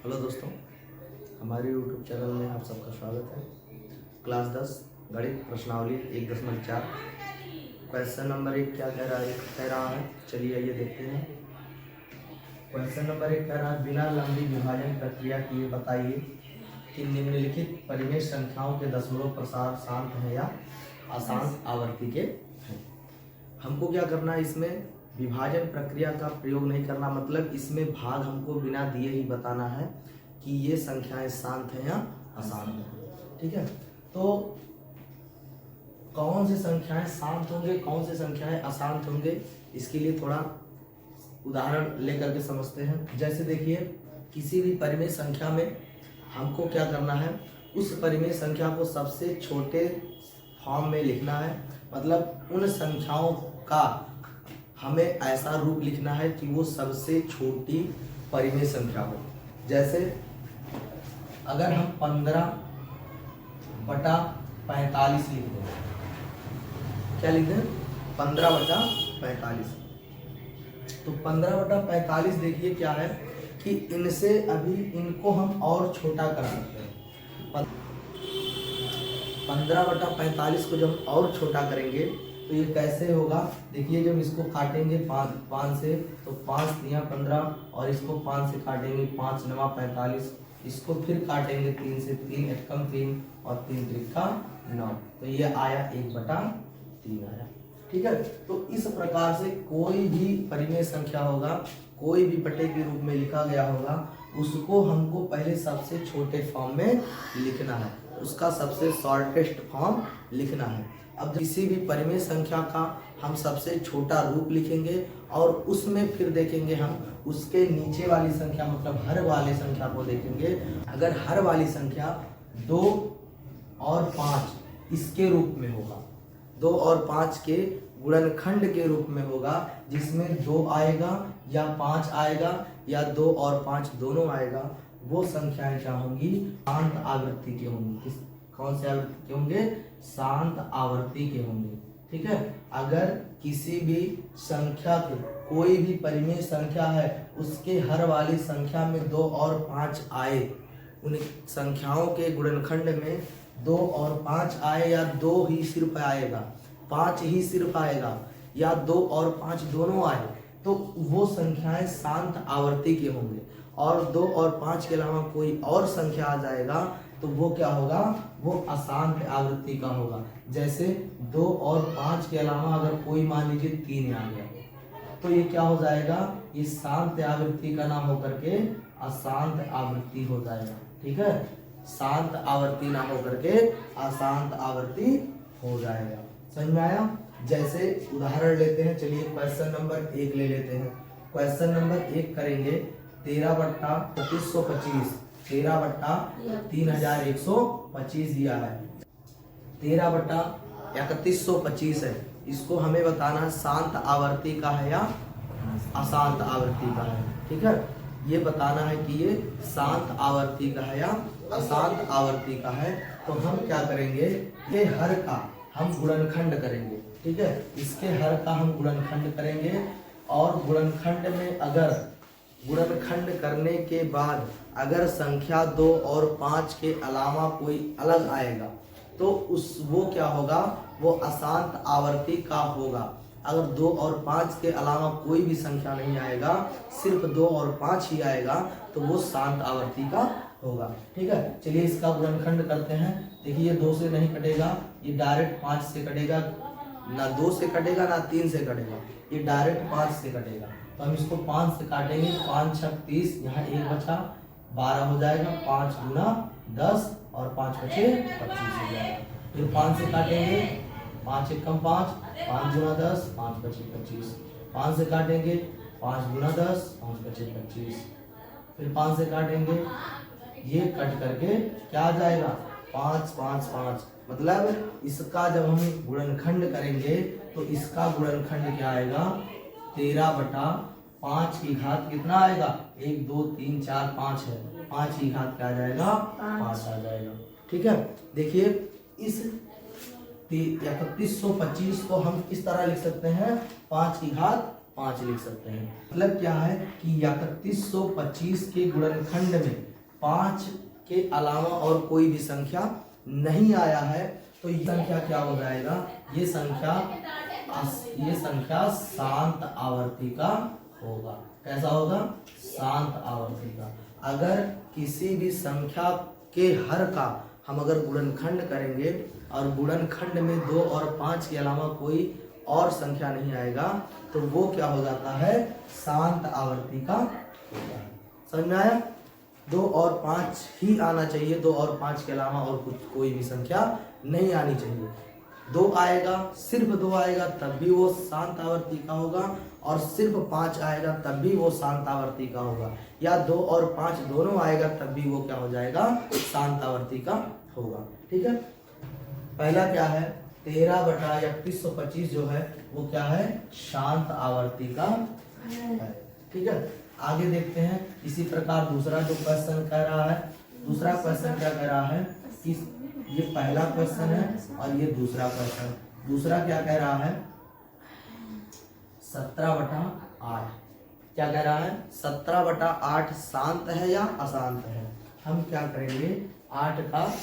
Hello दोस्तों, हमारे YouTube channel में आप सबका स्वागत है। क्लास 10 गणित प्रश्नावली 1.4 क्वेश्चन नंबर 1 क्या कह रहा है। चलिए आइए देखते हैं। क्वेश्चन नंबर 1 कह रहा है, बिना लंबी विभाजन प्रक्रिया किए बताइए कि निम्नलिखित परिमेय संख्याओं के दशमलव प्रसार शांत है या अशांत आवर्ती के हैं। हमको क्या करना है, इसमें विभाजन प्रक्रिया का प्रयोग नहीं करना, मतलब इसमें भाग हमको बिना दिए ही बताना है कि ये संख्याएं शांत हैं या अशांत हैं। ठीक है, तो कौन सी संख्याएं शांत होंगे, कौन सी संख्याएं अशांत होंगे, इसके लिए थोड़ा उदाहरण लेकर के समझते हैं। जैसे देखिए, किसी भी परिमेय संख्या में हमको क्या करना है, उस परिमेय संख्या को सबसे छोटे फॉर्म में लिखना है। मतलब उन संख्याओं का हमें ऐसा रूप लिखना है कि वो सबसे छोटी परिमेय संख्या हो। जैसे अगर हम 15/45 लिख दें, क्या लिख दें, 15/45। तो 15/45 देखिए क्या है कि इनसे अभी इनको हम और छोटा कर सकते हैं। 15/45 को जब और छोटा करेंगे तो ये कैसे होगा, देखिए जब इसको काटेंगे 5 से, तो 5 तिया 15 और इसको 5 से काटेंगे 5 9 45, इसको फिर काटेंगे 3 से, 3 एकम 3 और 3 त्रिका 9, तो ये आया 1/3 आया। ठीक है, तो इस प्रकार से कोई भी परिमेय संख्या होगा, कोई भी बटे के रूप में लिखा गया होगा, उसको हमको पहले सबसे छोटे फॉर्म में लिखना है, उसका सबसे शॉर्टेस्ट फॉर्म लिखना है। अब किसी भी परिमेय संख्या का हम सबसे छोटा रूप लिखेंगे और उसमें फिर देखेंगे हम उसके नीचे वाली संख्या, मतलब हर वाली संख्या को देखेंगे। अगर हर वाली संख्या 2 और 5 इसके रूप में होगा, 2 और 5 के गुणनखंड के रूप में होगा, जिसमें 2 आएगा या 5 आएगा या 2 और 5 दोनों आएगा, वो संख्याएं क्या होंगी, शांत आवृत्ति के होंगी। कौन से आवृत्ति के होंगे, शांत आवर्ती के होंगे। ठीक है, अगर किसी भी संख्या के, कोई भी परिमेय संख्या है, उसके हर वाली संख्या में 2 और 5 आए, उन संख्याओं के गुणनखंड में 2 और 5 आए या 2 ही सिर्फ आएगा, 5 ही सिर्फ आएगा या 2 और 5 दोनों आए, तो वो संख्याएं शांत आवर्ती के होंगे। और 2 और 5 के अलावा कोई और संख्या आ जाएगा तो वो क्या होगा, वो अशांत आवृत्ति का होगा। जैसे 2 और 5 के अलावा अगर कोई मान लीजिए 3 आ गया, तो ये क्या हो जाएगा, ये शांत आवृत्ति का नाम होकर के अशांत आवृत्ति हो जाएगा। ठीक है, शांत आवृत्ति ना होकर के अशांत आवृत्ति हो जाएगा। समझ में आया। जैसे उदाहरण लेते हैं, चलिए क्वेश्चन नंबर 1 ले लेते हैं। क्वेश्चन नंबर 1 करेंगे 13/3125, 13/3125 दिया है, 13/3125 है। इसको हमें बताना शांत आवर्ती का है या अशांत आवर्ती का है। ठीक है, ये बताना है कि ये शांत आवर्ती का है या अशांत आवर्ती का है। तो हम क्या करेंगे, ये हर का हम गुणनखंड करेंगे। ठीक है, इसके हर का हम गुणनखंड करेंगे और गुणनखंड में अगर गुणनखंड करने के बाद अगर संख्या 2 और 5 के अलावा कोई अलग आएगा तो वो क्या होगा, वो अशांत आवर्ती का होगा। अगर 2 और 5 के अलावा कोई भी संख्या नहीं आएगा, सिर्फ 2 और 5 ही आएगा, तो वो शांत आवर्ती का होगा। ठीक है, चलिए इसका गुणनखंड करते हैं। देखिए ये 2 से नहीं कटेगा, ये डायरेक्ट 5 से कटेगा, ना 2 से कटेगा ना 3 से कटेगा, ये डायरेक्ट 5 से कटेगा। तो हम इसको 5 से काटेंगे, 5 6 30, यहाँ 1 बचा, 12 हो जाएगा, 5 गुना 10 और 5 बचे 25 हो जाएगा। फिर 5 से काटेंगे, 5 एकम 5, 5 गुना 10, 5 बचे 25, 5 से काटेंगे, 5 गुना 10, 5 बचे 25, फिर 5 से काटेंगे, ये कट करके क्या आ जाएगा, 5 5 5। मतलब इसका जब हम गुणनखंड करेंगे तो इसका गुणनखंड क्या आएगा, 13/5 की घात कितना आएगा, 1 2 3 4 5 है, 5 की घात क्या आ जाएगा, 5 आ जाएगा। ठीक है, देखिए इस 3125 को हम किस तरह लिख सकते हैं, 5 की घात 5 लिख सकते हैं। मतलब क्या है कि 3125 के गुणनखंड में 5 के अलावा और कोई भी संख्या नहीं आया है तो ये संख्या क्या हो जाएगा, ये संख्या शांत आवर्ती का होगा। कैसा होगा, शांत आवर्ती का। अगर किसी भी संख्या के हर का हम अगर गुणनखंड करेंगे और गुणनखंड में 2 और 5 के अलावा कोई और संख्या नहीं आएगा तो वो क्या हो जाता है, शांत आवर्ती का होता है। समझ में आया? 2 और 5 ही आना चाहिए, 2 और 5 के अलावा और कुछ कोई भी संख्या नहीं आनी चाहिए। 2 आएगा, सिर्फ 2 आएगा तब भी वो शांत आवर्ती का होगा, और सिर्फ 5 आएगा तब भी वो शांत आवर्ती का होगा, या 2 और 5 दोनों आएगा तब भी वो क्या हो जाएगा, शांत आवर्ती का होगा। ठीक है, पहला क्या है, 13/3125 जो है वो क्या है, शांत आवर्ती का है। ठीक है, आगे देखते हैं। इसी प्रकार दूसरा जो क्वेश्चन कह रहा है, दूसरा क्वेश्चन क्या कह रहा है कि ये पहला क्वेश्चन है और ये दूसरा क्वेश्चन। दूसरा क्या कह रहा है, 17/8। क्या कह रहा है, 17/8 शांत है या अशांत है। हम क्या करेंगे, 8 का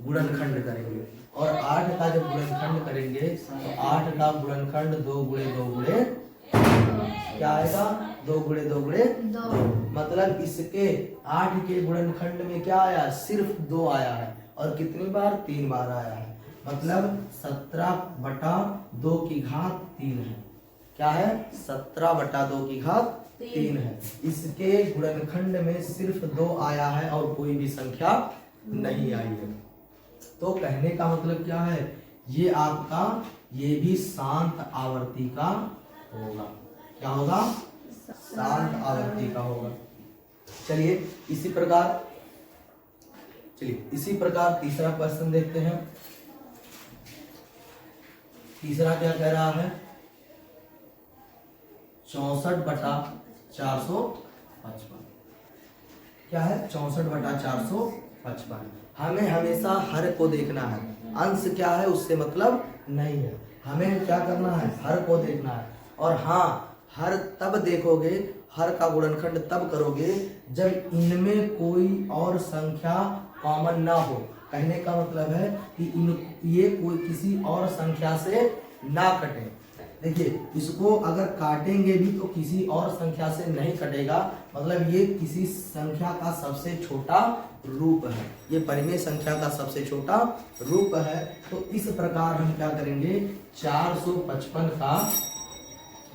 गुणनखंड करेंगे, और 8 का जब गुणनखंड करेंगे तो 8 का गुणनखंड 2 गुणे 2 गुणे क्या आएगा, 2 गुणे 2 गुणे 2। मतलब इसके 8 के गुणनखंड में क्या आया, सिर्फ 2 आया है, और कितनी बार, 3 बार आया है। मतलब 17/2 की घात 3 है। क्या है, 17/2 की घात 3 है। इसके गुणनखंड में सिर्फ 2 आया है और कोई भी संख्या नहीं आई है। तो कहने का मतलब क्या है, ये आपका ये भी शांत आवर्ती का होगा। क्या होगा, शांत आवर्ती का होगा। चलिए इसी प्रकार तीसरा क्वेश्चन देखते हैं। तीसरा क्या कह रहा है, 64/455। क्या है, 64/455। हमें हमेशा हर को देखना है, अंश क्या है उससे मतलब नहीं है। हमें क्या करना है, हर को देखना है। और हाँ, हर तब देखोगे, हर का गुणनखंड तब करोगे जब इनमें कोई और संख्या कॉमन ना हो। कहने का मतलब है कि ये कोई किसी और संख्या से ना कटे। देखिए, इसको अगर काटेंगे भी तो किसी और संख्या से नहीं कटेगा, मतलब ये किसी संख्या का सबसे छोटा रूप है, ये परिमेय संख्या का सबसे छोटा रूप है। तो इस प्रकार हम क्या करेंगे, 455 का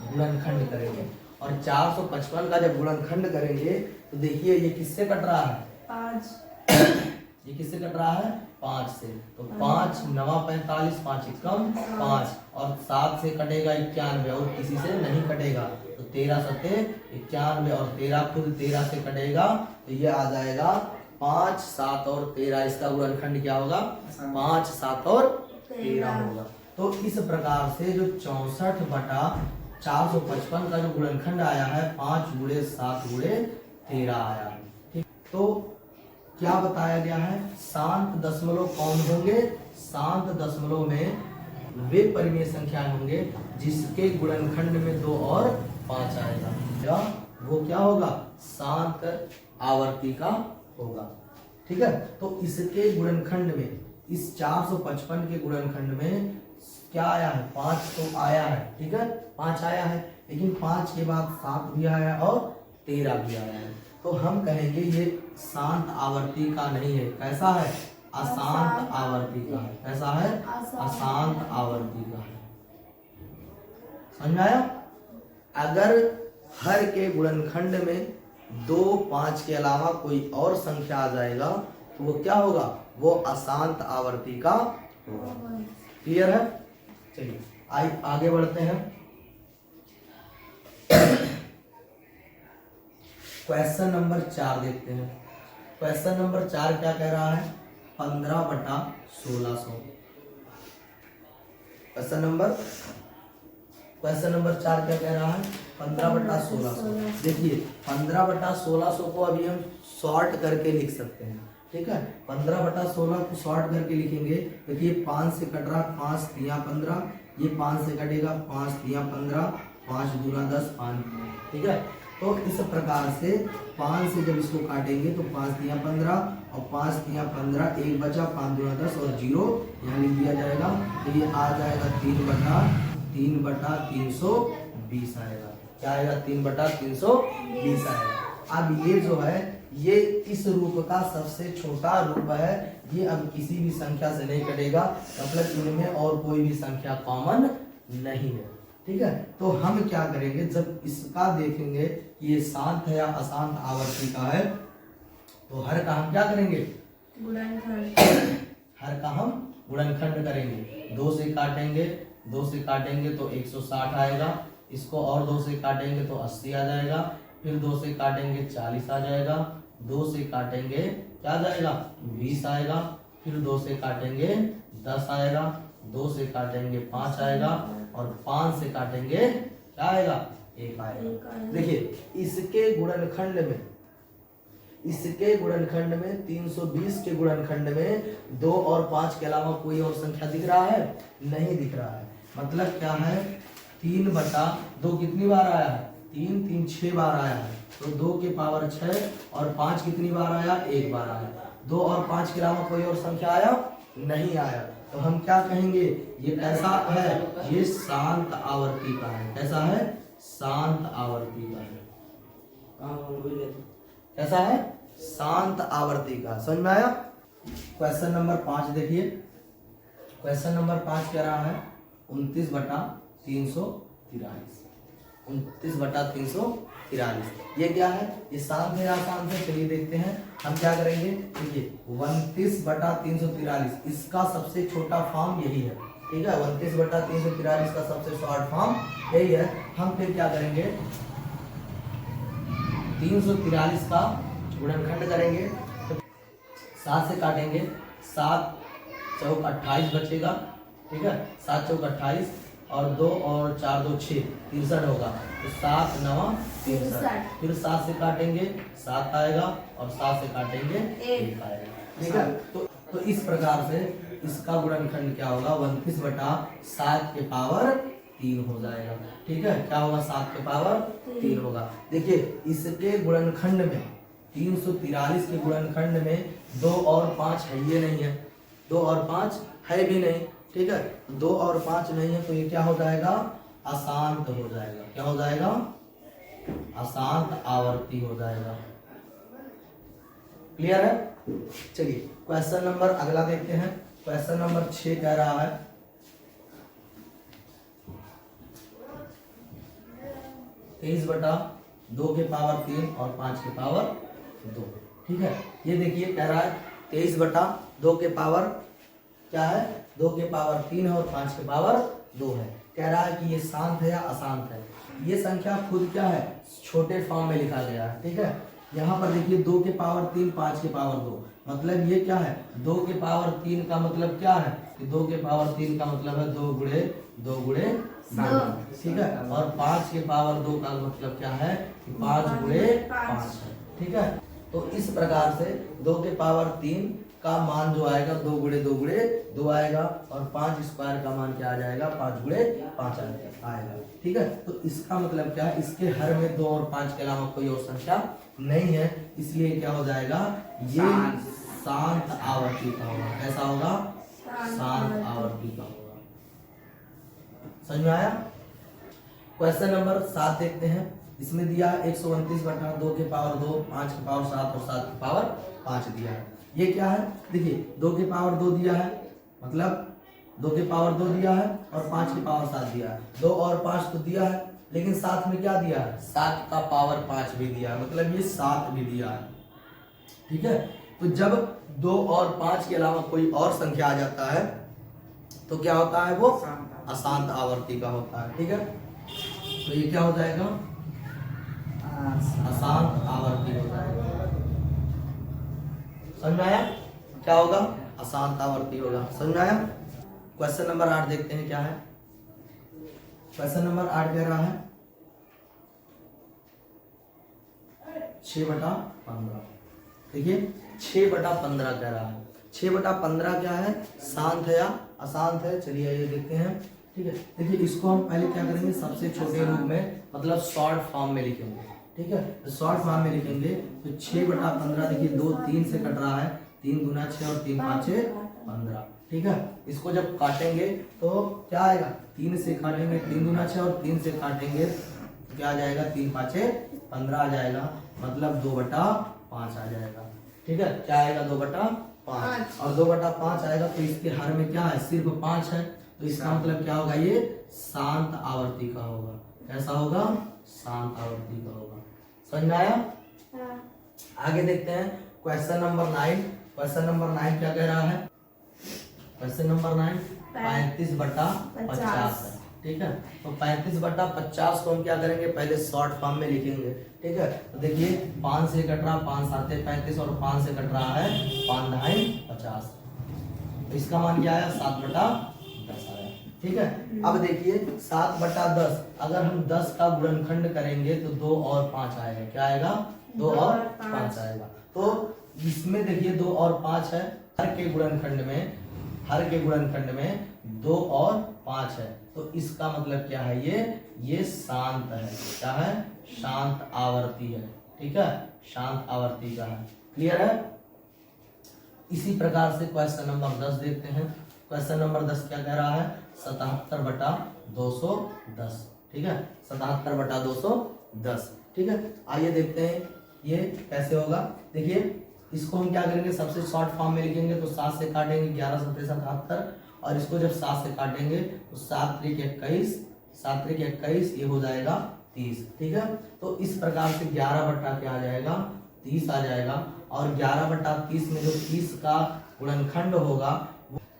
गुणनखंड करेंगे, और 455 का जब गुणनखंड करेंगे तो देखिए ये किससे कट रहा है, 5। ये किससे कट रहा है, 5 से। तो 5 9 45, 5 एकम 5, और 7 से कटेगा 91, और किसी से नहीं कटेगा। तो 13 सत्ते 91, और 13 खुद 13 से कटेगा तो ये आ जाएगा 5 7 और 13। इसका गुणनखंड क्या होगा, 5 7 और 13 होगा। तो इस प्रकार से जो 64/455 का जो गुणनखंड आया है, 5 गुणे 7 गुणे 13 आया है। ठीक, तो क्या बताया गया है, शांत दशमलव कौन होंगे, शांत दशमलव में वे परिमेय संख्या होंगे जिसके गुणनखंड में 2 और 5 आएगा, या वो क्या होगा, शांत आवर्ती का होगा। ठीक है, तो इसके गुणनखंड में, इस 455 के गुणनखंड में क्या आया है, 5 तो आया है। ठीक है, 5 आया है, लेकिन 5 के बाद 7 भी आया और 13 भी आया है। तो हम कहेंगे ये शांत आवर्ती का नहीं है। कैसा है, अशांत आवर्ती का है। कैसा है, अशांत आवर्ती का है। समझ में आया। अगर हर के गुणनखंड में 2 5 के अलावा कोई और संख्या आ जाएगा तो वो क्या होगा, वो अशांत आवर्ती का होगा। क्लियर है। चलिए आगे बढ़ते हैं। क्वेश्चन नंबर 4 देखते हैं। क्वेश्चन नंबर 4 क्या कह रहा है, 15/1600। क्वेश्चन नंबर 4 क्या कह रहा है, 15/1600। देखिए 15/1600 को अभी हम शॉर्ट करके लिख सकते हैं। ठीक है, 15/16 को शॉर्ट करके लिखेंगे। देखिए 5 से कट रहा, 5 3 15, ये 5 से कटेगा, 5 3 15, 5 दूना 10, 5। ठीक है, तो इस प्रकार से 5 से जब इसको काटेंगे तो 5 तिया 15 और 5 तिया 15, एक बचा 5 दूना 10 और 0 यहाँ लिख दिया जाएगा। तो ये आ जाएगा 3/320 आएगा। क्या आएगा? 3/320 आएगा। अब ये जो है ये इस रूप का सबसे छोटा रूप है। ये अब किसी भी संख्या से नहीं कटेगा, मतलब इनमें और कोई भी संख्या कॉमन नहीं है। ठीक है, तो हम क्या करेंगे, जब इसका देखेंगे कि ये शांत है या अशांत आवर्ती का है, तो हर का हम क्या करेंगे? हर का हम गुणनखंड करेंगे। 2 से काटेंगे, 2 से काटेंगे तो 160 आएगा। इसको और 2 से काटेंगे तो 80 आ जाएगा। फिर 2 से काटेंगे 40 आ जाएगा। 2 से काटेंगे क्या आ जाएगा? 20 आएगा। फिर 2 से काटेंगे 10 आएगा। 2 से काटेंगे 5 आएगा। और 5 से काटेंगे क्या आएगा? 1 आएगा। देखिए इसके गुणनखंड में 320 के गुणनखंड में 2 और 5 के अलावा कोई और संख्या दिख रहा है? नहीं दिख रहा है। मतलब क्या है? 3/2 कितनी बार आया है? 3 3 6 बार आया है। तो 2 के पावर 6 और 5 कितनी बार आया? 1 बार आया। 2 और 5 के अलावा कोई और संख्या आया? नहीं आया। तो हम क्या कहेंगे? ये कैसा है? ये शांत आवर्ती का है। कैसा है? शांत आवर्ती का है। कैसा है? शांत आवर्ती का। समझ में आया? क्वेश्चन नंबर 5 देखिए। क्वेश्चन नंबर 5 कह रहा है 29/343। 29/343। ये क्या है? ये शांत है या अशांत है? चलिए देखते हैं। हम क्या करेंगे? देखिए 29/343 इसका सबसे छोटा फॉर्म यही है। ठीक है, 29/343 का सबसे शॉर्ट फॉर्म यही है। हम फिर क्या करेंगे? 343 का गुणनखंड करेंगे। 7 से काटेंगे, 7 चौक 28 बचेगा। ठीक है, 7 चौक 28 और 2 और 4 2 6 63 होगा। तो 7 9 63। फिर 7 से काटेंगे 7 आएगा और 7 से काटेंगे 1 आएगा। ठीक है, तो इस प्रकार से इसका गुणनखंड क्या होगा? 29/7 के पावर 3 हो जाएगा। ठीक है, क्या होगा? 7 के पावर 3 होगा। देखिए इसके गुणनखंड में 343 के गुणनखंड में 2 और 5 है ये नहीं है, 2 और 5 है भी नहीं। ठीक है, 2 और 5 नहीं है तो ये क्या हो जाएगा? अशांत हो जाएगा। क्या हो जाएगा? अशांत आवर्ती हो जाएगा। क्लियर है? चलिए क्वेश्चन नंबर अगला देखते हैं। क्वेश्चन नंबर 6 कह रहा है 23/2 के पावर 3 और 5 के पावर 2। ठीक है, ये देखिए कह रहा है 23/2 के पावर क्या है? 2 के पावर 3 है और 5 के पावर 2 है। कह रहा है कि ये शांत है या अशांत है। ये संख्या खुद क्या है? छोटे फॉर्म में लिखा गया है। ठीक है, यहाँ पर देखिए 2 के पावर 3 5 के पावर 2, मतलब ये क्या है? 2 के पावर 3 का मतलब क्या है? कि 2 के पावर 3 का मतलब है 2 गुणे 2 गुणे 7। ठीक है, और 5 के पावर 2 का मतलब क्या है? कि 5 गुणे 5 है। ठीक है, तो इस प्रकार से 2 के पावर 3 का मान जो आएगा 2 गुणे 2 गुणे 2 आएगा। और 5 स्क्वायर का मान क्या आ जाएगा? 5 गुणे 5 आएगा। ठीक है, तो इसका मतलब क्या है? इसके हर में 2 और 5 के अलावा कोई और संख्या नहीं है, इसलिए क्या हो जाएगा? ये शांत आवर्ती का होगा। कैसा होगा? शांत आवर्ती का होगा। समझ में आया? क्वेश्चन नंबर 7 देखते हैं। इसमें दिया 129/2 के पावर 2, 5 के पावर 7 और 7 के पावर 5 दिया है। ये क्या है? देखिए 2 के पावर 2 दिया है, मतलब 2 के पावर 2 दिया है और 5 के पावर 7 दिया है। 2 और 5 तो दिया है, लेकिन साथ में क्या दिया है? 7 का पावर 5 भी दिया है, मतलब ये 7 भी दिया है। ठीक है, तो जब 2 और 5 के अलावा कोई और संख्या आ जाता है तो क्या होता है? वो अशांत आवर्ती का होता है। ठीक है, तो ये क्या हो जाएगा? अशांत आवर्ती हो जाएगा। समझ में आया? क्या होगा? अशांत आवर्ती होगा। समझ में आया? क्वेश्चन नंबर 8 देखते हैं क्या है। क्वेश्चन नंबर 8 कह रहा है 6/15। देखिए 6/15 कह रहा है। 6/15 क्या है? शांत है या अशांत है? चलिए ये देखते हैं। ठीक है, देखिए इसको हम पहले क्या करेंगे? सबसे छोटे रूप में, मतलब शॉर्ट फॉर्म में लिखेंगे। ठीक है। तो शॉर्ट फॉर्म में लिखेंगे तो 6/15, देखिए 2 3 से कट रहा है, 3 दूना 6 और 3 5 15, ठीक है। इसको जब काटेंगे तो क्या आएगा, 3 से काटेंगे, 3 दूना 6 और 3 से काटेंगे तो क्या आ जाएगा, 3 5 15 आ जाएगा, मतलब 2/5 आ जाएगा, ठीक है। क्या आएगा, 2/5, और 2/5 आएगा तो इसके हर में क्या है, सिर्फ 5 है, तो इसका मतलब क्या होगा, ये शांत आवर्ती का होगा। कैसा होगा, शांत आवर्ती का होगा। समझ में आया? आगे देखते हैं क्वेश्चन नंबर 9। क्वेश्चन नंबर 9 क्या कह रहा है, क्वेश्चन नंबर 9 35/50 है, ठीक है। तो 35/50 को हम क्या करेंगे, पहले शॉर्ट फॉर्म में लिखेंगे, ठीक है। तो देखिए 5 से कट रहा, 5 7 35 और 5 से कट रहा है 5 ढाई 50, तो इसका मान क्या आया, 7/10 आया, ठीक है। अब देखिए 7/10, अगर हम 10 का गुणनखंड करेंगे तो 2 और 5 आएगा, क्या आएगा, 2 और 5 आएगा। तो इसमें देखिए 2 और 5 है, हर के गुणनखंड में 2 और 5 है, तो इसका मतलब क्या है, ये शांत है, क्या है, शांत आवर्ती है, ठीक है, शांत आवर्ती का है। क्लियर है? इसी प्रकार से क्वेश्चन नंबर 10 देखते हैं। क्वेश्चन नंबर 10 क्या कह रहा है, 77/210, ठीक है, 77/210, ठीक है। आइए देखते हैं ये कैसे होगा। देखिए इसको हम क्या करेंगे, सबसे शॉर्ट फॉर्म में लिखेंगे तो 7 से काटेंगे 11 7 77, और इसको जब 7 से काटेंगे तो 7 त्रिक 21, 7 त्रिक 21, ये हो जाएगा 30, ठीक है। तो इस प्रकार से 11 क्या आ जाएगा, 30 आ जाएगा, और 11/30 में जो 30 का गुणनखंड होगा,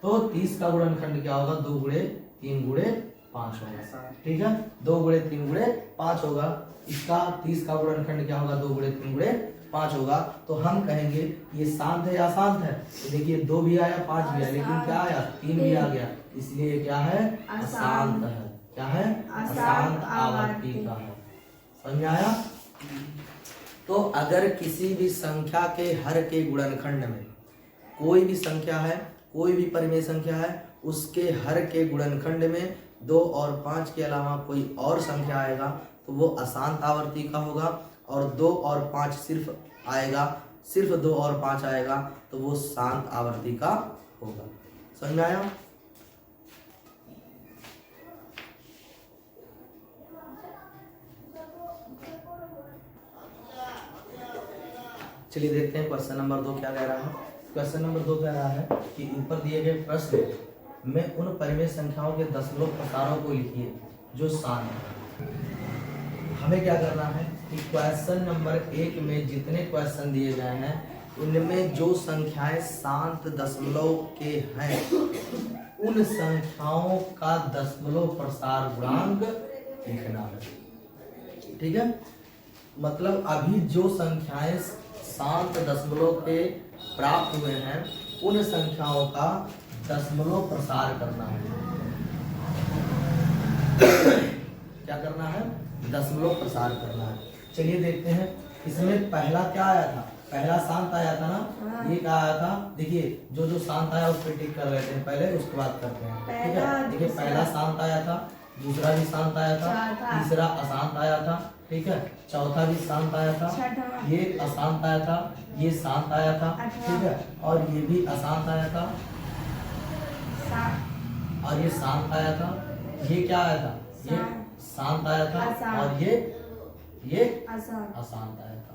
तो 30 का गुणनखंड क्या होगा, 2 गुणे 3 गुणे 5 होगा, ठीक है, 2 गुणे 3 गुणे 5 होगा। इसका 30 का गुणनखंड क्या होगा, 2 गुणे 3 गुणे 5 होगा। तो हम कहेंगे ये शांत है या अशांत है, तो देखिए 2 भी आया 5 भी आया, लेकिन क्या आया, 3 भी आ गया, इसलिए ये क्या है, अशांत है, क्या है, अशांत आवर्ती का है। समझ में आया? तो अगर किसी भी संख्या के हर के गुणनखंड में कोई भी संख्या है, कोई भी परिमेय संख्या है, उसके हर के गुणनखंड में 2 और 5 के अलावा कोई और संख्या आएगा तो वो अशांत आवर्ती का होगा, और 2 और 5 सिर्फ आएगा, सिर्फ 2 और 5 आएगा तो वो शांत आवर्ती का होगा। समझ में आया? चलिए देखते हैं क्वेश्चन नंबर 2 क्या कह रहा है। क्वेश्चन नंबर 2 कह रहा है कि ऊपर दिए गए प्रश्न में उन परिमेय संख्याओं के दशमलव प्रकारों को लिखिए जो शांत है। हमें क्या करना है कि क्वेश्चन नंबर 1 में जितने क्वेश्चन दिए गए हैं उनमें जो संख्याएं शांत दशमलव के हैं उन संख्याओं का दशमलव प्रसार गुणांक लिखना है, ठीक है। मतलब अभी जो संख्याएं शांत दशमलव के प्राप्त हुए हैं उन संख्याओं का दशमलव प्रसार करना है। क्या करना है, दशमलव प्रसार करना है। चलिए देखते हैं, इसमें पहला क्या आया था, पहला शांत आया था ना, ये क्या आया था, देखिए जो जो शांत आया उस पर टिक कर लेते हैं पहले, उसके बाद करते हैं, ठीक है। देखिए पहला शांत आया था, दूसरा भी शांत आया था, तीसरा अशांत आया था, ठीक है, चौथा भी शांत आया था, ये अशांत आया था, ये शांत आया था, ठीक है, और ये भी अशांत आया था, और ये शांत आया था, ये क्या आया था, ये शांत आया था, और ये अशांत आया था,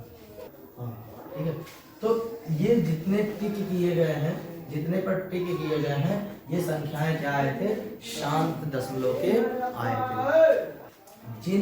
ठीक है। तो ये जितने टिक किए गए हैं, जितने पर टिक किए गए हैं, ये संख्याएं क्या आए थे, शांत दशमलव के आए थे। जिन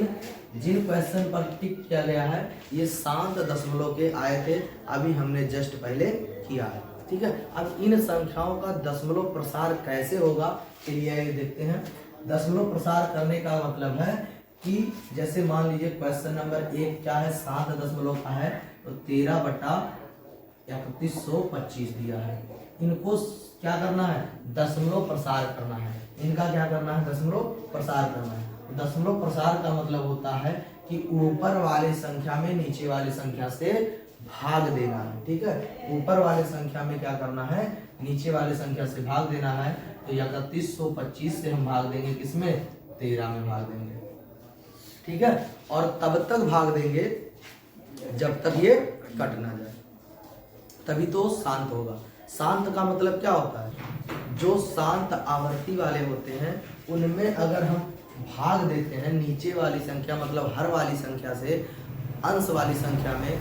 क्वेश्चन पर टिक किया गया है ये शांत दशमलव के आए थे, अभी हमने जस्ट पहले किया है, ठीक है। अब इन संख्याओं का दशमलव प्रसार कैसे होगा, चलिए ये देखते हैं। दशमलव प्रसार करने का मतलब है कि जैसे मान लीजिए क्वेश्चन नंबर 1 क्या है, शांत दशमलव का है, तो 13/3125 दिया है। इनको क्या करना है, दशमलव प्रसार करना है, इनका क्या करना है, दशमलव प्रसार करना है। दशमलव प्रसार का मतलब होता है कि ऊपर वाले संख्या में नीचे वाली संख्या से भाग देना है, ठीक है। ऊपर वाले संख्या में क्या करना है, नीचे वाले संख्या से भाग देना है। तो 3125 से हम भाग देंगे किसमें, 13 में भाग देंगे, ठीक है। और तब तक भाग देंगे जब तक ये कट ना जाए, तभी तो शांत होगा। शांत का मतलब क्या होता है, जो शांत आवर्ती वाले होते हैं उनमें अगर हम भाग देते हैं नीचे वाली संख्या मतलब हर वाली संख्या से अंश वाली संख्या में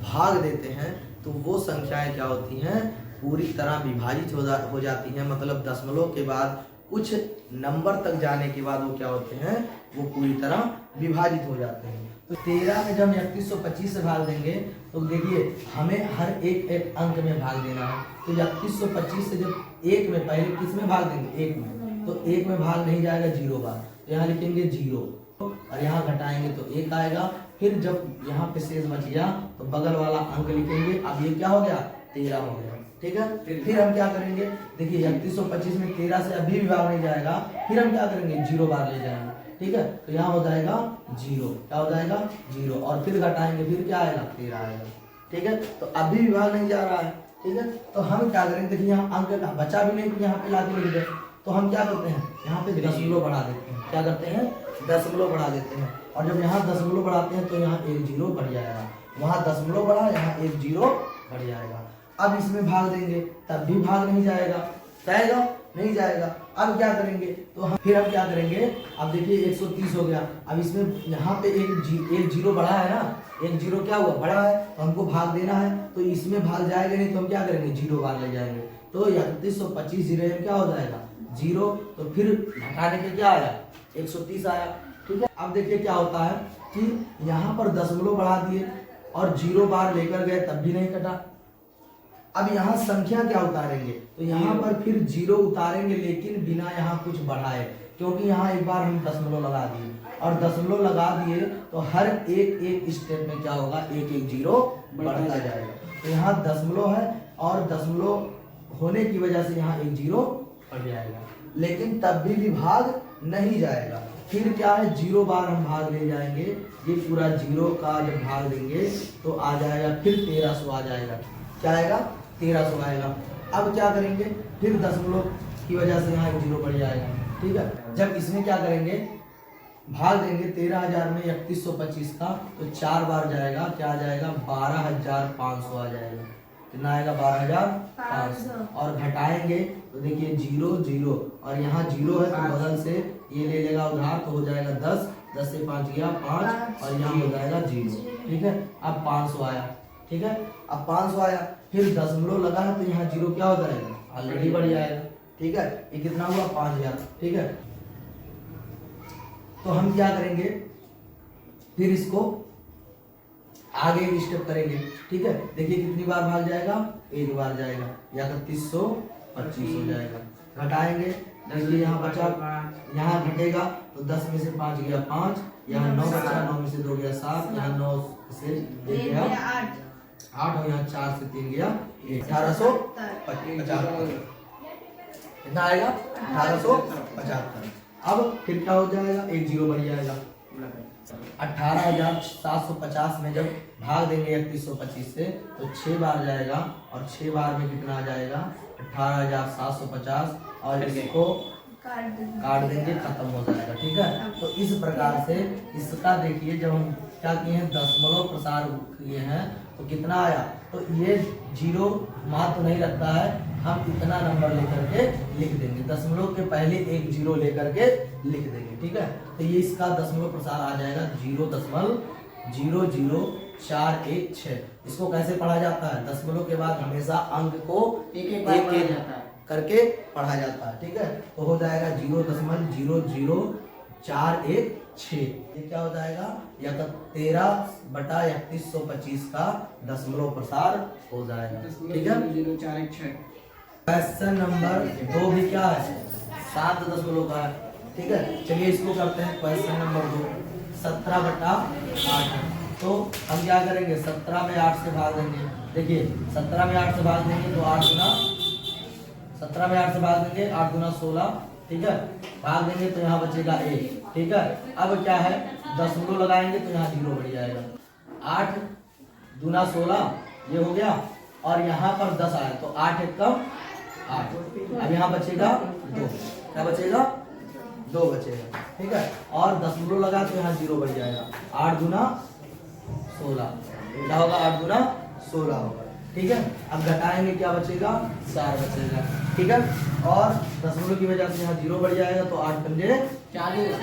भाग देते हैं, तो वो संख्याएं क्या होती हैं, पूरी तरह विभाजित हो जाती हैं। मतलब दशमलव के बाद कुछ नंबर तक जाने के बाद वो क्या होते हैं, वो पूरी तरह विभाजित हो जाते हैं। तो 13 में जब 3125 से भाग देंगे तो देखिए हमें हर एक अंक में भाग देना है। तो 3125 से जब एक में, पहले किस में भाग देंगे, एक में, तो एक में भाग नहीं जाएगा 0 बार, तो यहाँ लिखेंगे 0 और यहाँ घटाएंगे तो 1 आएगा। फिर जब यहाँ पे शेष बच गया तो बगल वाला अंक लिखेंगे। अब ये क्या हो गया, 13 हो गया, ठीक है। फिर हम क्या करेंगे, देखिए 3125 में 13 से अभी भी भाग नहीं जाएगा, फिर हम क्या करेंगे 0 बार ले जाएंगे, ठीक है। तो यहाँ हो जाएगा 0, क्या हो जाएगा 0, और फिर घटाएंगे, फिर क्या आएगा 13 आएगा, ठीक है। तो अभी भी भाग नहीं जा रहा है, ठीक है। तो हम क्या करेंगे, देखिए यहाँ अंक का बचा भी नहीं, यहाँ पे लाके लिख दें। तो हम क्या करते हैं, यहाँ पे दशमलव बढ़ा देते हैं, क्या करते हैं, दशमलव बढ़ा देते हैं। और जब यहाँ दशमलव बढ़ाते हैं तो यहाँ 1 0 बढ़ जाएगा, वहाँ दशमलव बढ़ा, यहाँ 1 0 बढ़ जाएगा। अब इसमें भाग देंगे तब भी भाग नहीं जाएगा, जाएगा नहीं जाएगा। अब क्या करेंगे, तो हम फिर हम क्या करेंगे, अब देखिए 130 हो गया। अब इसमें यहाँ पे एक जीरो बढ़ा है ना, एक जीरो क्या हुआ, बढ़ा है, तो हमको भाग देना है। तो इसमें भाग जाएगा नहीं तो हम क्या करेंगे, 0 बार ले जाएंगे। तो 3125 जीरो में क्या हो जाएगा 0, तो फिर घटाने के क्या आया 130 आया, ठीक है। अब देखिए क्या होता है कि यहाँ पर दशमलव बढ़ा दिए और 0 बार लेकर गए तब भी नहीं कटा। अब यहाँ संख्या क्या उतारेंगे, तो यहाँ पर फिर 0 उतारेंगे लेकिन बिना यहाँ कुछ बढ़ाए, क्योंकि यहाँ एक बार हम दशमलव लगा दिए और दशमलव लगा दिए तो हर एक स्टेप में क्या होगा, एक 0 बढ़ता जाएगा। तो यहाँ दशमलव है और दशमलव होने की वजह से यहाँ 1 0 बढ़ जाएगा, लेकिन तब भी विभाग नहीं जाएगा। फिर क्या है, 0 बार हम भाग ले जाएंगे, ये पूरा 0 का जब भाग देंगे तो आ जाएगा, फिर 1300 आ जाएगा, क्या आएगा 1300 आएगा। अब क्या करेंगे, फिर दशमलव की वजह से यहाँ 1 0 बढ़ जाएगा, ठीक है। जब इसमें क्या करेंगे, भाग देंगे 13000 में 3125 का, तो 4 बार जाएगा, क्या आ जाएगा 12500 आ जाएगा, कितना आएगा 12500। और घटाएंगे तो देखिए 0 0 और यहाँ 0 है तो बगल से ये ले लेगा उधार, तो हो जाएगा 10, 10 से 5 गया 5 और यहाँ हो जाएगा 0, ठीक है। अब 500 आया, ठीक है। अब 500 आया, फिर दशमलव लगा है तो यहाँ 0 क्या हो जाएगा, ऑलरेडी बढ़ जाएगा, ठीक है। ये कितना हुआ 5000, ठीक है। तो हम क्या करेंगे, फिर इसको आगे स्टेप करेंगे, ठीक है। देखिए कितनी बार भाग जाएगा, 1 बार जाएगा, या 3125 हो जाएगा। घटाएंगे, देखिए यहाँ बचा, यहाँ घटेगा तो 10 में से 5 गया 5, यहाँ 9 बचा, 9 में से 2 गया 7, यहाँ 9 से 1 गया 8 और यहाँ 4 से 3 गया 1875, कितना आएगा 1875। अब फिर क्या हो जाएगा, 1 0 बढ़ जाएगा। 18750 में जब भाग देंगे 3125 से तो 6 बार जाएगा और 6 बार में कितना आ जाएगा 18750, और इसको काट देंगे, खत्म हो जाएगा, ठीक है। तो इस प्रकार से इसका देखिए, जब हम क्या किए हैं, दशमलव प्रसार किए हैं तो कितना आया, तो ये 0 महत्व नहीं रखता है, हम इतना नंबर लेकर के लिख देंगे, दशमलव के पहले 1 0 लेकर के लिख देंगे, ठीक है। तो ये इसका दशमलव प्रसार आ जाएगा 0.00416। इसको कैसे पढ़ा जाता है, दशमलव के बाद हमेशा अंक को एक करके पढ़ा जाता है, ठीक है। तो हो जाएगा 0.00416। ये क्या हो जाएगा, या तो 13/3125 का दशमलव प्रसार हो जाएगा, ठीक है। 0.0416। क्वेश्चन नंबर 2 भी क्या है, 7 दशमलव का है, ठीक है। चलिए इसको करते हैं। Question number 2 17/8। तो हम क्या करेंगे, 17 में 8 से भाग देंगे। देखिए 17 में 8 से भाग देंगे तो 8 गुना 17 में 8 से भाग देंगे, 8 गुना 16, ठीक है। भाग देंगे तो यहाँ बचेगा 1, ठीक है। अब क्या है, दशमलव लगाएंगे तो यहाँ 0 बढ़ जाएगा। 8 दूना 16 ये हो गया, और यहाँ पर 10 आया तो 8 1 कम 8। अब यहाँ बचेगा 2, क्या बचेगा 2 बचेगा, ठीक है। और दशमलव लगा तो यहाँ 0 बढ़ जाएगा। 8 दूना 16। क्या होगा 8 गुना 16 होगा। ठीक है, अब घटाएंगे क्या बचेगा 4 बचेगा। ठीक है, और दशमलव की वजह से यहाँ 0 बढ़ जाएगा तो 8 पंजे 40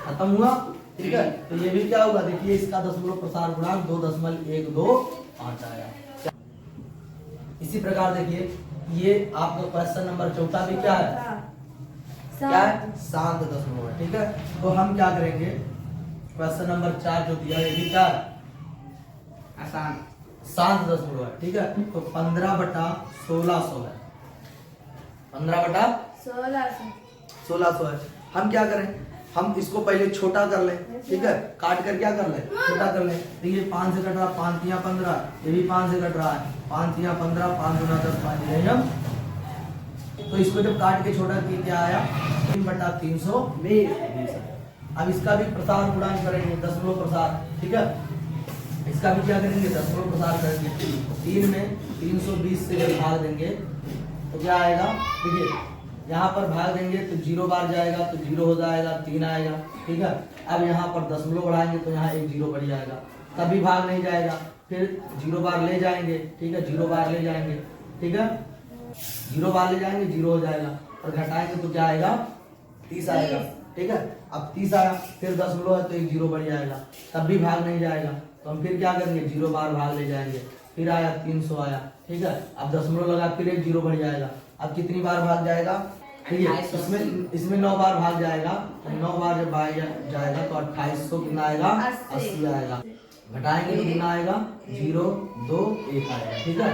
खत्म हुआ। ठीक है, तो ये भी क्या होगा देखिए इसका दशमलव प्रसार गुणांक 2.125 आया। इसी प्रकार देखिए ये आपका क्वेश्चन नंबर 14 भी क्या है, क्या है शांत दशमलव है। ठीक है, तो हम क्या करेंगे क्वेश्चन नंबर 4 जो दिया ये भी क्या है आसान शांत दशमलव है। ठीक है, तो 15/1600 है, 15/1600 है। हम क्या करें, हम इसको पहले छोटा कर लें। ठीक है, काट कर क्या कर लें छोटा कर लें। तो ये 5 से कट रहा, 5 तिया 15, ये भी 5 से कट रहा है, 5 तिया 15, 5 गुना 10 5 हम। तो इसको जब काट के छोटा किया क्या आया 3/320। अब इसका भी प्रसार गुणांक करेंगे दशमलव प्रसार। ठीक है, इसका भी क्या करेंगे दशमलव प्रसार करेंगे। 3 में 320 से जब भाग देंगे तो क्या आएगा, देखिए यहाँ पर भाग देंगे तो 0 बार जाएगा तो 0 हो जाएगा, 3 आएगा। ठीक है, अब यहाँ पर दशमलव बढ़ाएंगे तो यहाँ एक 0 बढ़ जाएगा, तभी भाग नहीं जाएगा। फिर 0 बार ले जाएंगे। ठीक है, 0 बार ले जाएंगे। ठीक है, 0 बार ले जाएंगे 0 हो जाएगा, और घटाएंगे तो क्या आएगा 30 आएगा। ठीक है, अब 30 आया, फिर दशमलव है तो एक 0 बढ़ जाएगा, तब भी भाग नहीं जाएगा। तो हम फिर क्या करेंगे 0 बार भाग ले जाएंगे, फिर आया 300 आया। ठीक है, अब दशमलव लगा फिर एक 0 बढ़ जाएगा। अब कितनी बार भाग जाएगा, ठीक है इसमें 9 बार भाग जाएगा। तो 9 बार जब भाग जाएगा तो 2800 कितना आएगा 80 आएगा। घटाएंगे तो कितना आएगा 0 2 1 आएगा। ठीक है,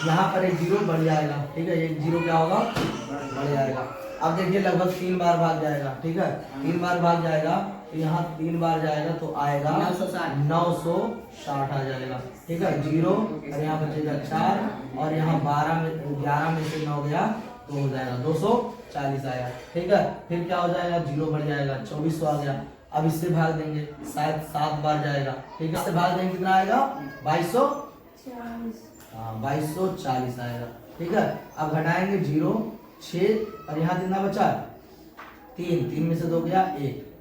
यहाँ पर एक 0 बढ़ जाएगा। ठीक है, एक 0 क्या होगा बढ़ जाएगा। अब देखिए लगभग 3 बार भाग जाएगा। ठीक है, 3 बार भाग जाएगा तो यहाँ 3 बार जाएगा तो आएगा 960 आ जाएगा। ठीक है, 0 और यहाँ बचेगा 4 और यहाँ 11 में से 9 गया तो हो जाएगा 240 आया। ठीक है, फिर क्या हो जाएगा 0 बढ़ जाएगा 2400 आ गया। अब इससे भाग देंगे शायद 7 बार जाएगा। ठीक है, इससे भाग देंगे कितना आएगा 2240। हाँ 2240 आएगा। ठीक है, अब घटाएंगे 0 6 और यहाँ कितना बचा 3 में से 2 गया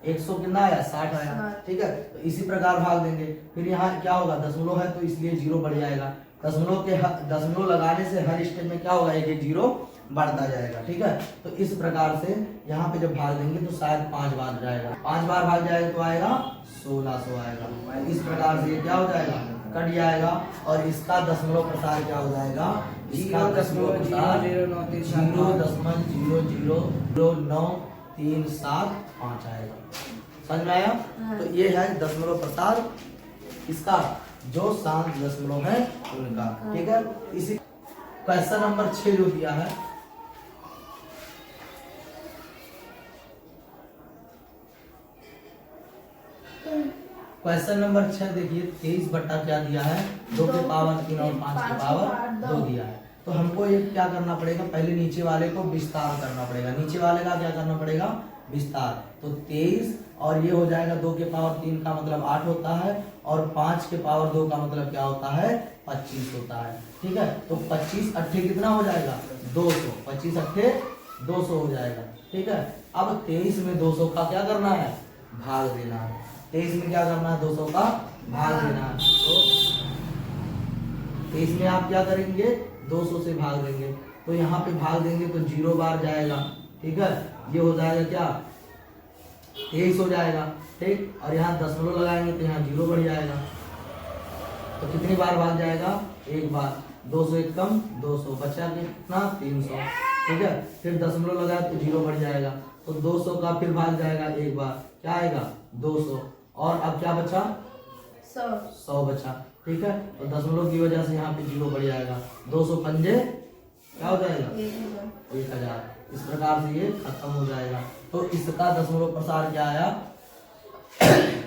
100 कितना आया 60 आया। ठीक है, तो इसी प्रकार भाग देंगे। फिर यहाँ क्या होगा दशमलव है तो इसलिए 0 बढ़ जाएगा। दशमलव लगाने से हर स्टेप में क्या होगा एक 0 बढ़ता जाएगा। ठीक है, तो इस प्रकार से यहाँ पे जब भाग देंगे तो शायद 5 बार जाएगा, 5 बार भाग जाएगा तो आएगा 1600 आएगा। इस प्रकार से ये क्या हो जाएगा कट जाएगा, और इसका दशमलव प्रसार क्या हो जाएगा इसका दशमलव प्रसार 0.0009375 आएगा। समझ में आया? तो ये है दशमलव प्रसार इसका जो शांत दशमलव है उनका। ठीक है, इसी क्वेश्चन नंबर 6 जो दिया है क्वेश्चन नंबर 6 देखिए 23 बट्टा क्या दिया है 2 के पावर 3 और 5 के पावर 2 दिया है। तो हमको ये क्या करना पड़ेगा पहले नीचे वाले को विस्तार करना पड़ेगा। नीचे वाले का क्या करना पड़ेगा विस्तार। तो 23 और ये हो जाएगा 2 के पावर 3 का मतलब 8 होता है, और 5 के पावर 2 का मतलब क्या होता है 25 होता है। ठीक है, तो 25 अट्ठे कितना हो जाएगा 200, 25 अट्ठे 200 हो जाएगा। ठीक है, अब 23 में 200 का क्या करना है भाग देना है। 23 में क्या करना है 200 का भाग देना है। तो 23 में आप क्या करेंगे 200 से भाग देंगे, तो यहाँ पे भाग देंगे तो 0 बार जाएगा। ठीक है, ये हो जाएगा क्या 23 हो जाएगा। ठीक, और यहाँ दशमलव लगाएंगे तो यहाँ 0 बढ़ जाएगा। तो कितनी बार भाग जाएगा एक बार, 200 एक कम 200 बचा कितना 300। ठीक है, फिर दशमलव लगाए तो 0 बढ़ जाएगा, तो 200 का फिर भाग जाएगा एक बार, क्या आएगा 200, और अब क्या बचा 100 बचा। ठीक है, तो दशमलव की वजह से यहाँ पे 0 बढ़ जाएगा, 200 पंजे क्या हो जाएगा 1000। इस प्रकार से ये खत्म हो जाएगा। तो इसका दशमलव प्रसार क्या आया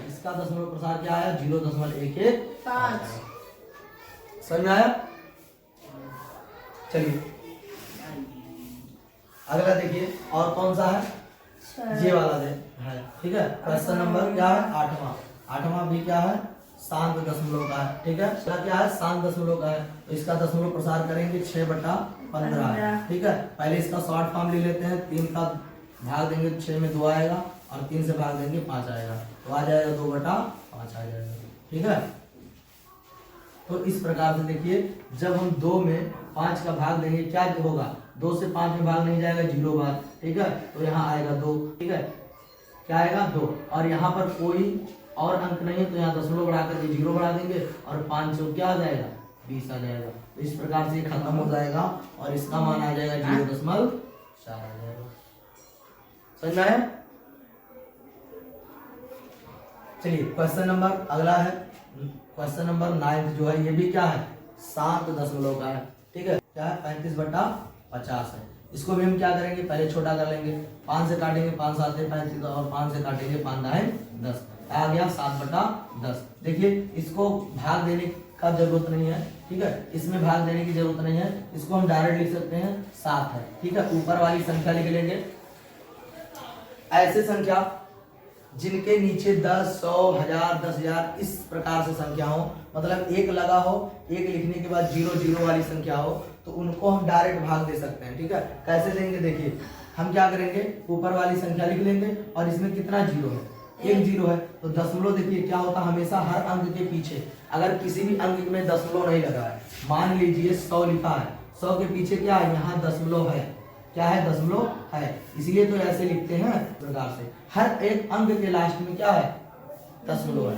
इसका दशमलव प्रसार क्या आया 0.115। समझ में आया? चलिए अगला देखिए और कौन सा है ये वाला है। ठीक है, क्वेश्चन नंबर क्या है 8वां भी क्या है शांत दशमलव का है। ठीक है, क्या है शांत दशमलव का है। तो इसका दशमलव प्रसार करेंगे 6/15। ठीक है, पहले इसका शॉर्ट फॉर्म ले लेते हैं। 3 का भाग देंगे 6 में 2 आएगा, और 3 से भाग देंगे 5 आएगा, तो आ जाएगा 2/5 आ जाएगा। ठीक है। तो इस प्रकार से देखिए, जब हम 2 में 5 का भाग देंगे क्या होगा, 2 से 5 में भाग नहीं जाएगा, 0 बार, ठीक है। तो यहाँ आएगा 2, ठीक है, क्या आएगा 2, और यहाँ पर कोई और अंक नहीं है तो यहाँ दशमलव बढ़ा करके 0 बढ़ा देंगे और 5 से क्या आ जाएगा, 20 आ जाएगा। तो इस प्रकार से ये खत्म हो जाएगा और इसका मान आ जाएगा 0.4 आ जाएगा। समझ में आया? चलिए क्वेश्चन नंबर अगला है, क्वेश्चन नंबर 9 जो है, ये भी क्या है, 7 दशमलव का है, ठीक है। क्या है, 35/50 है। इसको भी हम क्या करेंगे, पहले छोटा कर लेंगे, 5 से काटेंगे 5 7 35 और 5 से काटेंगे 5 9 10, आ गया 7/10। देखिए इसको भाग देने का जरूरत नहीं है, ठीक है, इसमें भाग देने की जरूरत नहीं है, इसको हम डायरेक्ट लिख सकते हैं 7 है, ठीक है। ऊपर वाली संख्या लिख लेंगे, ऐसे संख्या जिनके नीचे 10 100 1000 10,000 इस प्रकार से संख्या हो, मतलब 1 लगा हो, 1 लिखने के बाद 0 0 वाली संख्या हो, तो उनको हम डायरेक्ट भाग दे सकते हैं, ठीक है। कैसे देंगे, देखिए हम क्या करेंगे, ऊपर वाली संख्या लिख लेंगे और इसमें कितना 0 है, 1 0 है, तो दशमलव देखिए क्या होता है, हमेशा हर अंक के पीछे अगर किसी भी अंक में दशमलव नहीं लगा है, मान लीजिए 100 लिखा है, 100 के पीछे क्या है, यहाँ दशमलव है, क्या है, दशमलव है, इसलिए तो ऐसे लिखते हैं प्रकार से, हर एक अंक के लास्ट में क्या है, दशमलव है।